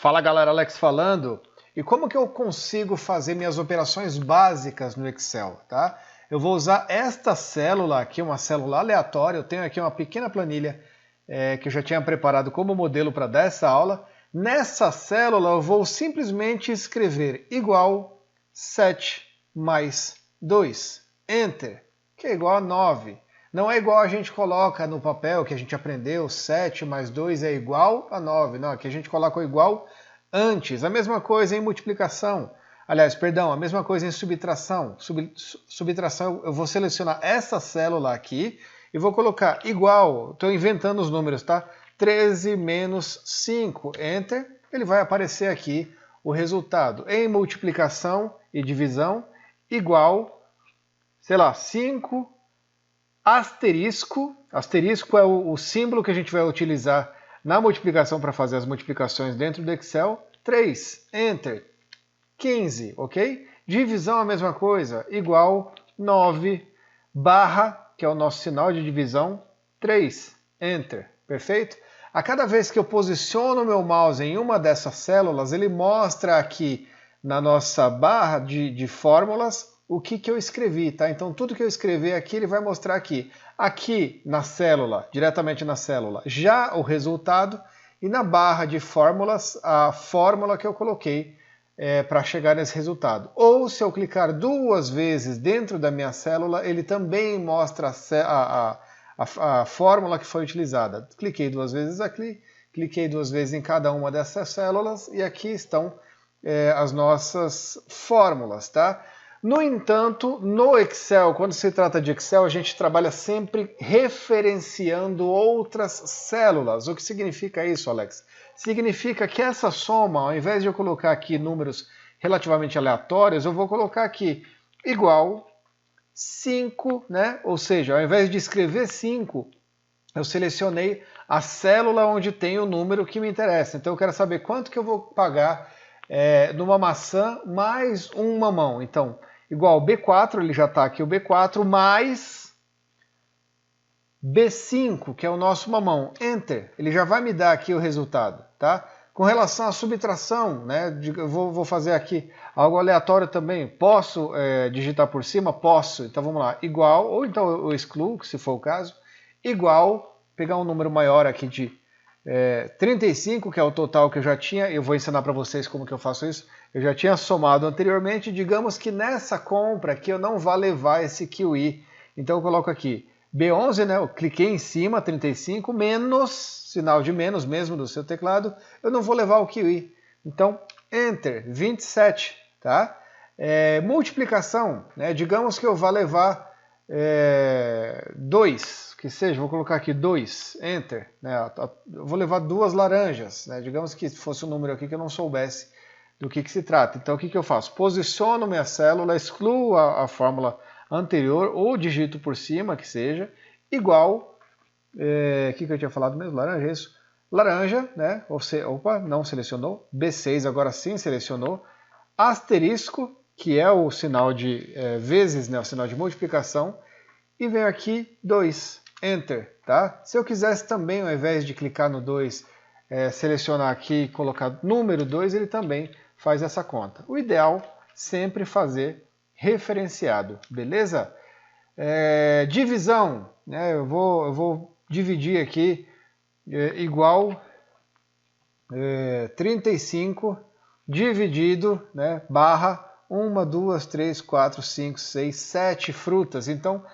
Fala galera, Alex falando. E como que eu consigo fazer minhas operações básicas no Excel, tá? Eu vou usar esta célula aqui, uma célula aleatória. Eu tenho aqui uma pequena planilha que eu já tinha preparado como modelo para dar essa aula. Nessa célula eu vou simplesmente escrever igual 7 mais 2, Enter, que é igual a 9. Não é igual a gente coloca no papel que a gente aprendeu, 7 mais 2 é igual a 9. Não, aqui a gente coloca o igual antes. A mesma coisa em multiplicação. Aliás, perdão, a mesma coisa em subtração. Subtração, eu vou selecionar essa célula aqui e vou colocar igual, estou inventando os números, tá? 13 menos 5, Enter, ele vai aparecer aqui o resultado. Em multiplicação e divisão, igual, sei lá, 5 asterisco. Asterisco é o símbolo que a gente vai utilizar na multiplicação para fazer as multiplicações dentro do Excel. 3, Enter, 15, ok? Divisão a mesma coisa, igual 9, barra, que é o nosso sinal de divisão, 3, Enter, perfeito? A cada vez que eu posiciono o meu mouse em uma dessas células, ele mostra aqui na nossa barra de fórmulas o que eu escrevi, tá? Então tudo que eu escrever aqui, ele vai mostrar aqui. Aqui na célula, diretamente na célula, já o resultado, e na barra de fórmulas, a fórmula que eu coloquei para chegar nesse resultado. Ou se eu clicar duas vezes dentro da minha célula, ele também mostra a fórmula que foi utilizada. Cliquei duas vezes aqui, cliquei duas vezes em cada uma dessas células, e aqui estão as nossas fórmulas, tá? No entanto, no Excel, quando se trata de Excel, a gente trabalha sempre referenciando outras células. O que significa isso, Alex? Significa que essa soma, ao invés de eu colocar aqui números relativamente aleatórios, eu vou colocar aqui igual 5, né? Ou seja, ao invés de escrever 5, eu selecionei a célula onde tem o número que me interessa. Então eu quero saber quanto que eu vou pagar numa maçã mais um mamão. Então, igual B4, ele já está aqui o B4, mais B5, que é o nosso mamão. Enter, ele já vai me dar aqui o resultado, tá? Com relação à subtração, né, eu vou fazer aqui algo aleatório também. Posso digitar por cima? Posso. Então vamos lá, igual, ou então eu excluo, se for o caso, igual, pegar um número maior aqui de 35, que é o total que eu já tinha. Eu vou ensinar para vocês como que eu faço isso. Eu já tinha somado anteriormente. Digamos que nessa compra aqui eu não vá levar esse QI. Então eu coloco aqui B11, né? Eu cliquei em cima, 35, menos, sinal de menos mesmo do seu teclado. Eu não vou levar o QI. Então, Enter, 27, tá? Multiplicação, né? Digamos que eu vá levar 2, que seja, vou colocar aqui 2, Enter, né? Eu vou levar 2 laranjas, né? Digamos que fosse um número aqui que eu não soubesse do que se trata. Então o que eu faço? Posiciono minha célula, excluo a fórmula anterior, ou digito por cima, que seja, igual, o que eu tinha falado mesmo? Laranja, isso? Laranja, né? Opa, não selecionou, B6 agora sim selecionou, asterisco, que é o sinal de vezes, né? O sinal de multiplicação, e venho aqui 2, Enter, tá? Se eu quisesse também, ao invés de clicar no 2, selecionar aqui e colocar número 2, ele também faz essa conta. O ideal, sempre fazer referenciado, beleza? Divisão, né? Eu vou dividir aqui igual 35 dividido, né, barra 1, 2, 3, 4, 5, 6, 7 frutas. Então,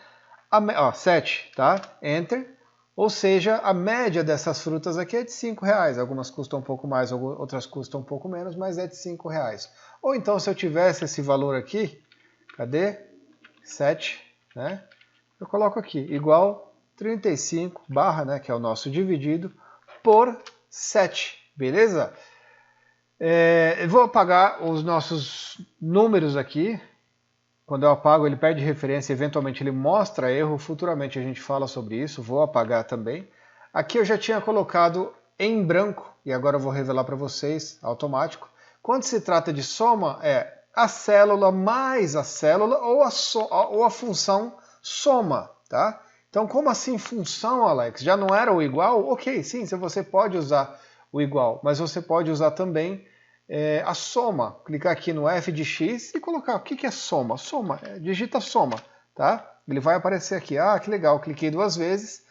7, tá? Enter. Ou seja, a média dessas frutas aqui é de R$5. Algumas custam um pouco mais, outras custam um pouco menos, mas é de R$5. Ou então, se eu tivesse esse valor aqui, cadê? 7, né? Eu coloco aqui, igual 35, barra, né, que é o nosso dividido, por 7, beleza? Eu vou apagar os nossos números aqui. Quando eu apago, ele perde referência, eventualmente ele mostra erro, futuramente a gente fala sobre isso, vou apagar também. Aqui eu já tinha colocado em branco, e agora eu vou revelar para vocês, automático. Quando se trata de soma, é a célula mais a célula ou a função soma, tá? Então, como assim função, Alex? Já não era o igual? Ok, sim, você pode usar o igual, mas você pode usar também a soma. Clicar aqui no f de x e colocar o que é soma. Soma, digita soma, tá? Ele vai aparecer aqui. Ah, que legal, cliquei 2 vezes.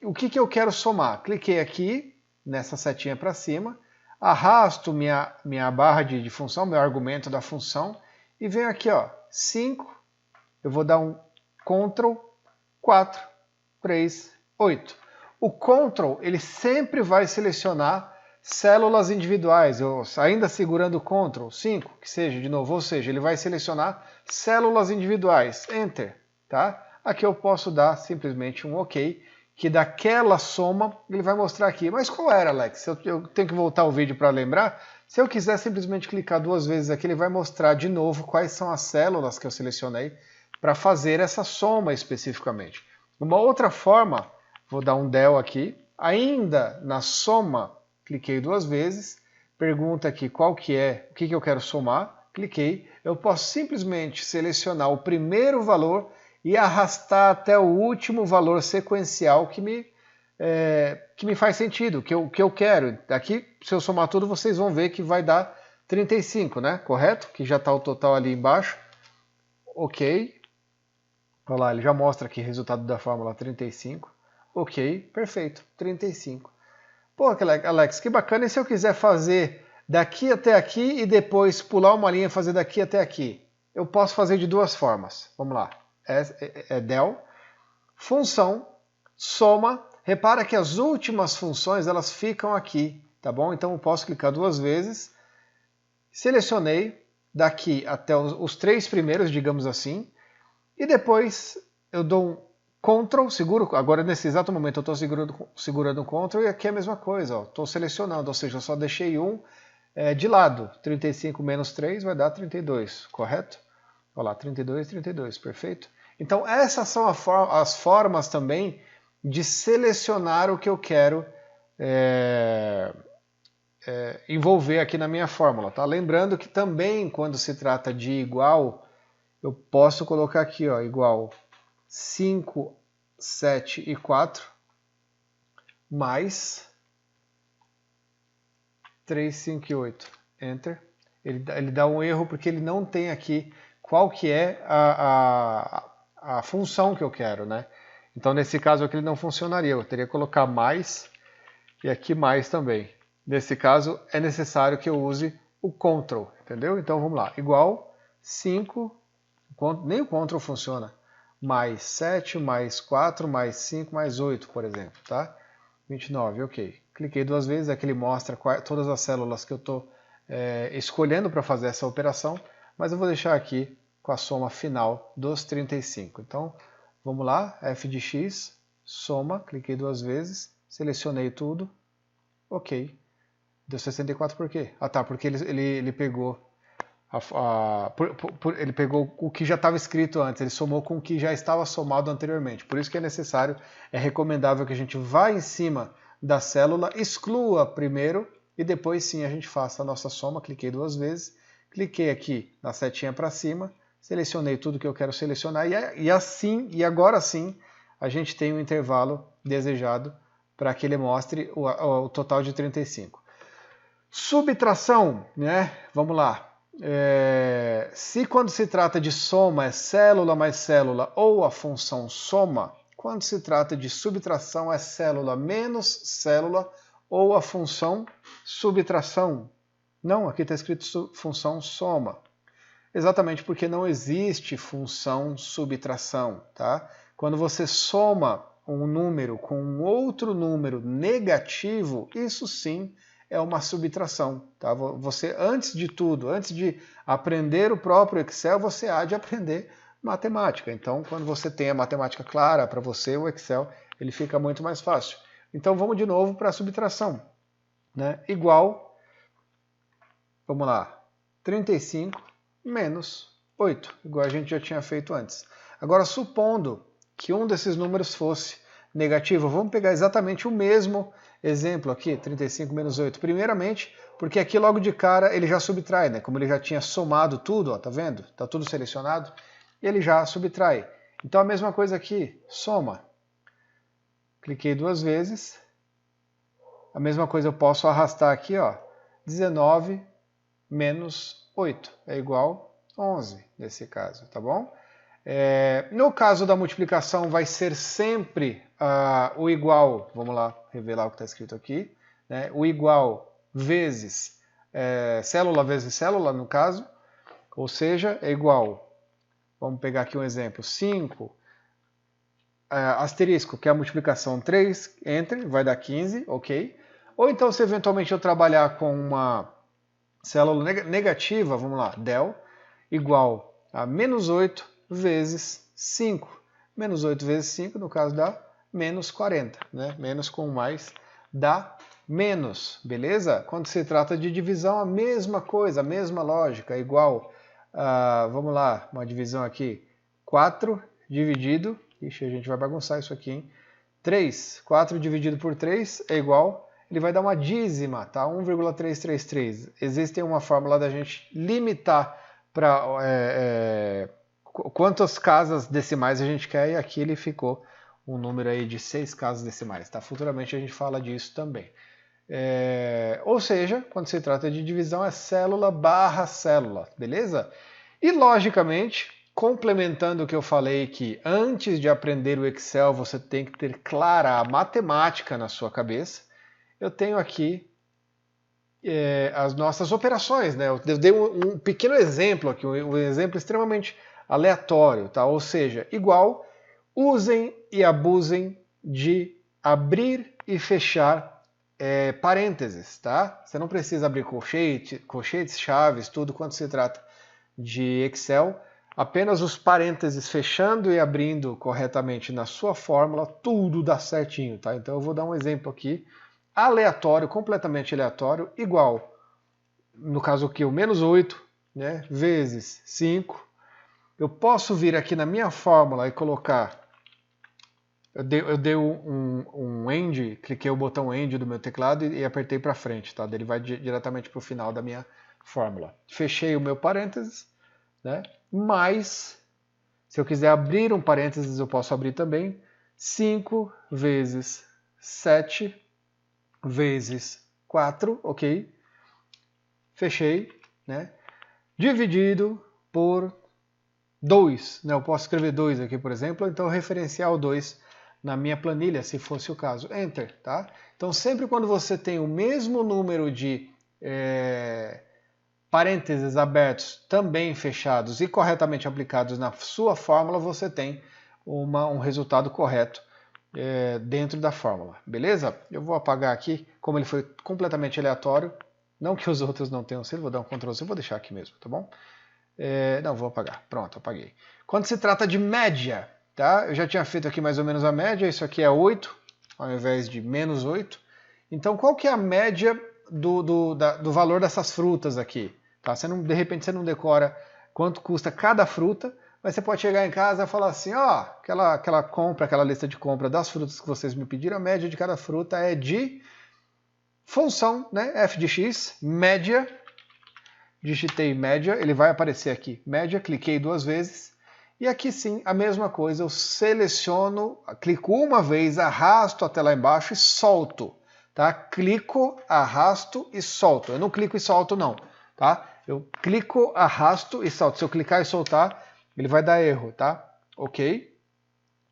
O que eu quero somar? Cliquei aqui, nessa setinha para cima, arrasto minha barra de função, meu argumento da função, e venho aqui, ó, 5, eu vou dar um Ctrl, 4, 3, 8. O Ctrl, ele sempre vai selecionar células individuais, eu ainda segurando o Ctrl, 5, que seja, de novo, ou seja, ele vai selecionar células individuais, Enter, tá? Aqui eu posso dar simplesmente um OK, que daquela soma ele vai mostrar aqui. Mas qual era, Alex? Eu tenho que voltar o vídeo para lembrar. Se eu quiser simplesmente clicar 2 vezes aqui, ele vai mostrar de novo quais são as células que eu selecionei para fazer essa soma especificamente. Uma outra forma, vou dar um del aqui, ainda na soma, cliquei 2 vezes, pergunta aqui qual que é, o que eu quero somar, cliquei, eu posso simplesmente selecionar o primeiro valor e arrastar até o último valor sequencial que me faz sentido, que eu quero. Aqui, se eu somar tudo, vocês vão ver que vai dar 35, né? Correto? Que já está o total ali embaixo. Ok. Olha lá, ele já mostra aqui o resultado da fórmula 35. Ok, perfeito, 35. Pô, Alex, que bacana. E se eu quiser fazer daqui até aqui e depois pular uma linha e fazer daqui até aqui? Eu posso fazer de 2 formas. Vamos lá. Del, função, soma. Repara que as últimas funções elas ficam aqui, tá bom? Então eu posso clicar 2 vezes, selecionei daqui até os 3 primeiros, digamos assim, e depois eu dou um Ctrl, seguro, agora nesse exato momento eu estou segurando um Ctrl e aqui é a mesma coisa, estou selecionando, ou seja, eu só deixei um de lado, 35 menos 3 vai dar 32, correto? Olha lá, 32, 32, perfeito? Então essas são as formas também de selecionar o que eu quero envolver aqui na minha fórmula. Tá? Lembrando que também quando se trata de igual, eu posso colocar aqui ó, igual 5, 7 e 4 mais 3, 5 e 8. Enter. Ele dá um erro porque ele não tem aqui qual que é a função que eu quero, né? Então, nesse caso aqui, ele não funcionaria. Eu teria que colocar mais e aqui mais também. Nesse caso, é necessário que eu use o Ctrl, entendeu? Então, vamos lá. Igual 5, nem o Ctrl funciona. Mais 7, mais 4, mais 5, mais 8, por exemplo, tá? 29, ok. Cliquei 2 vezes, aqui ele mostra todas as células que eu estou escolhendo para fazer essa operação, mas eu vou deixar aqui com a soma final dos 35. Então, vamos lá, f de x, soma, cliquei 2 vezes, selecionei tudo, ok. Deu 64 por quê? Ah tá, porque ele pegou ele pegou o que já estava escrito antes, ele somou com o que já estava somado anteriormente. Por isso que é necessário, é recomendável que a gente vá em cima da célula, exclua primeiro e depois sim a gente faça a nossa soma. Cliquei 2 vezes, cliquei aqui na setinha para cima, selecionei tudo que eu quero selecionar e agora sim a gente tem o intervalo desejado para que ele mostre o total de 35. Subtração, né? Vamos lá. Se quando se trata de soma é célula mais célula ou a função soma, quando se trata de subtração é célula menos célula ou a função subtração. Não, aqui está escrito função soma. Exatamente porque não existe função subtração, tá? Quando você soma um número com um outro número negativo, isso sim é uma subtração, tá? Você, antes de tudo, antes de aprender o próprio Excel, você há de aprender matemática. Então, quando você tem a matemática clara para você, o Excel ele fica muito mais fácil. Então, vamos de novo para a subtração, né? Igual, vamos lá, 35 menos 8, igual a gente já tinha feito antes. Agora, supondo que um desses números fosse negativo, vamos pegar exatamente o mesmo exemplo aqui, 35 menos 8. Primeiramente, porque aqui logo de cara ele já subtrai, né? Como ele já tinha somado tudo, ó, tá vendo? Tá tudo selecionado, ele já subtrai. Então a mesma coisa aqui, soma. Cliquei 2 vezes, A mesma coisa eu posso arrastar aqui, ó, 19 menos 8 é igual a 11, nesse caso, tá bom? No caso da multiplicação vai ser sempre o igual, vamos lá revelar o que está escrito aqui, né? O igual vezes célula vezes célula, no caso, ou seja, é igual, vamos pegar aqui um exemplo, 5, asterisco, que é a multiplicação 3, enter, vai dar 15, ok? Ou então, se eventualmente eu trabalhar com uma célula negativa, vamos lá, del, igual a menos 8 vezes 5. Menos 8 vezes 5, no caso, dá menos 40. Né? Menos com mais dá menos, beleza? Quando se trata de divisão, a mesma coisa, a mesma lógica, igual, vamos lá, uma divisão aqui, 4 dividido, ixi, a gente vai bagunçar isso aqui, hein? 3, 4 dividido por 3 é igual, ele vai dar uma dízima, tá? 1,333. Existe uma fórmula da gente limitar para quantas casas decimais a gente quer, e aqui ele ficou um número aí de 6 casas decimais, tá? Futuramente a gente fala disso também. Ou seja, quando se trata de divisão é célula barra célula, beleza? E logicamente, complementando o que eu falei, que antes de aprender o Excel você tem que ter clara a matemática na sua cabeça, eu tenho aqui as nossas operações, né? Eu dei um pequeno exemplo aqui, um exemplo extremamente aleatório, tá? Ou seja, igual, usem e abusem de abrir e fechar parênteses, tá? Você não precisa abrir colchetes, chaves, tudo quando se trata de Excel. Apenas os parênteses fechando e abrindo corretamente na sua fórmula, tudo dá certinho, tá? Então eu vou dar um exemplo aqui, aleatório, completamente aleatório, igual, no caso aqui, o menos 8, né, vezes 5. Eu posso vir aqui na minha fórmula e colocar, eu dei um end, cliquei o botão end do meu teclado e apertei para frente, tá? Ele vai diretamente para o final da minha fórmula. Fechei o meu parênteses, né? Mas, se eu quiser abrir um parênteses, eu posso abrir também. 5 vezes 7 vezes 4, ok? Fechei, né? Dividido por 2, né? Eu posso escrever 2 aqui, por exemplo, então referenciar o 2 na minha planilha, se fosse o caso. Enter, tá? Então, sempre quando você tem o mesmo número de parênteses abertos também fechados e corretamente aplicados na sua fórmula, você tem um resultado correto dentro da fórmula, beleza? Eu vou apagar aqui, como ele foi completamente aleatório, não que os outros não tenham sido, vou dar um Ctrl C, vou deixar aqui mesmo, tá bom? Não, vou apagar, pronto, apaguei. Quando se trata de média, tá? Eu já tinha feito aqui mais ou menos a média, isso aqui é 8, ao invés de menos 8. Então, qual que é a média do valor dessas frutas aqui? Tá? De repente você não decora quanto custa cada fruta, mas você pode chegar em casa e falar assim, ó, aquela lista de compra das frutas que vocês me pediram, a média de cada fruta é de função, né, f de x, média, digitei média, ele vai aparecer aqui, média, cliquei 2 vezes, e aqui sim, a mesma coisa, eu seleciono, clico uma vez, arrasto até lá embaixo e solto, tá? Clico, arrasto e solto, eu não clico e solto não, tá? Eu clico, arrasto e solto, se eu clicar e soltar, ele vai dar erro, tá? Ok?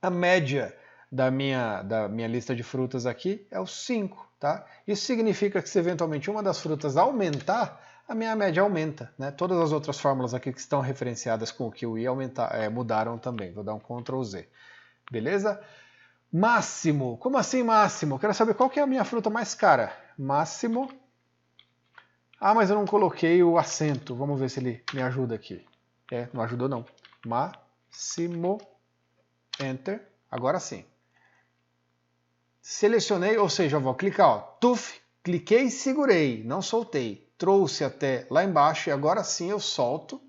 A média da minha lista de frutas aqui é o 5, tá? Isso significa que se eventualmente uma das frutas aumentar, a minha média aumenta, né? Todas as outras fórmulas aqui que estão referenciadas com o kiwi mudaram também. Vou dar um Ctrl Z. Beleza? Máximo. Como assim máximo? Quero saber qual que é a minha fruta mais cara. Máximo. Ah, mas eu não coloquei o acento. Vamos ver se ele me ajuda aqui. Não ajudou não. Máximo. Enter. Agora sim. Selecionei, ou seja, eu vou clicar, ó, tuf, cliquei e segurei, não soltei. Trouxe até lá embaixo e agora sim eu solto.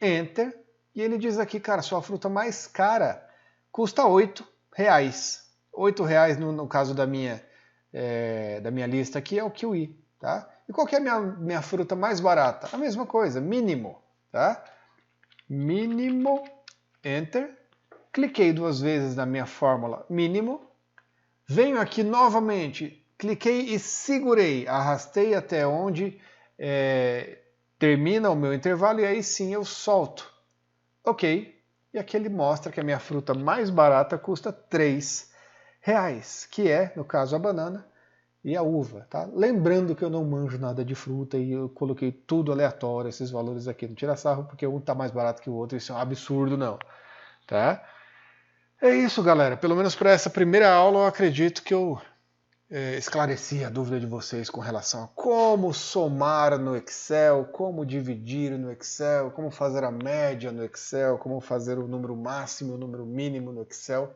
Enter. E ele diz aqui, cara, sua fruta mais cara custa R$8. R$8 no caso da minha lista aqui é o kiwi, tá? E qual que é a minha fruta mais barata? A mesma coisa, mínimo, tá? Mínimo, enter. Cliquei 2 vezes na minha fórmula mínimo. Venho aqui novamente, cliquei e segurei, arrastei até onde termina o meu intervalo e aí sim eu solto. Ok, e aqui ele mostra que a minha fruta mais barata custa R$3, que é, no caso, a banana e a uva, tá? Lembrando que eu não manjo nada de fruta e eu coloquei tudo aleatório, esses valores aqui, não tira sarro, porque um tá mais barato que o outro, isso é um absurdo, não, tá? É isso, galera, pelo menos para essa primeira aula eu acredito que eu esclareci a dúvida de vocês com relação a como somar no Excel, como dividir no Excel, como fazer a média no Excel, como fazer o número máximo e o número mínimo no Excel.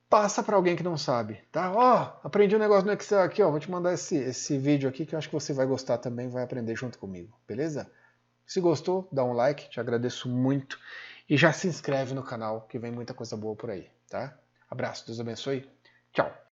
Passa para alguém que não sabe, tá? Ó, aprendi um negócio no Excel aqui, ó, vou te mandar esse vídeo aqui que eu acho que você vai gostar também, vai aprender junto comigo, beleza? Se gostou, dá um like, te agradeço muito e já se inscreve no canal que vem muita coisa boa por aí, tá? Abraço, Deus abençoe, tchau!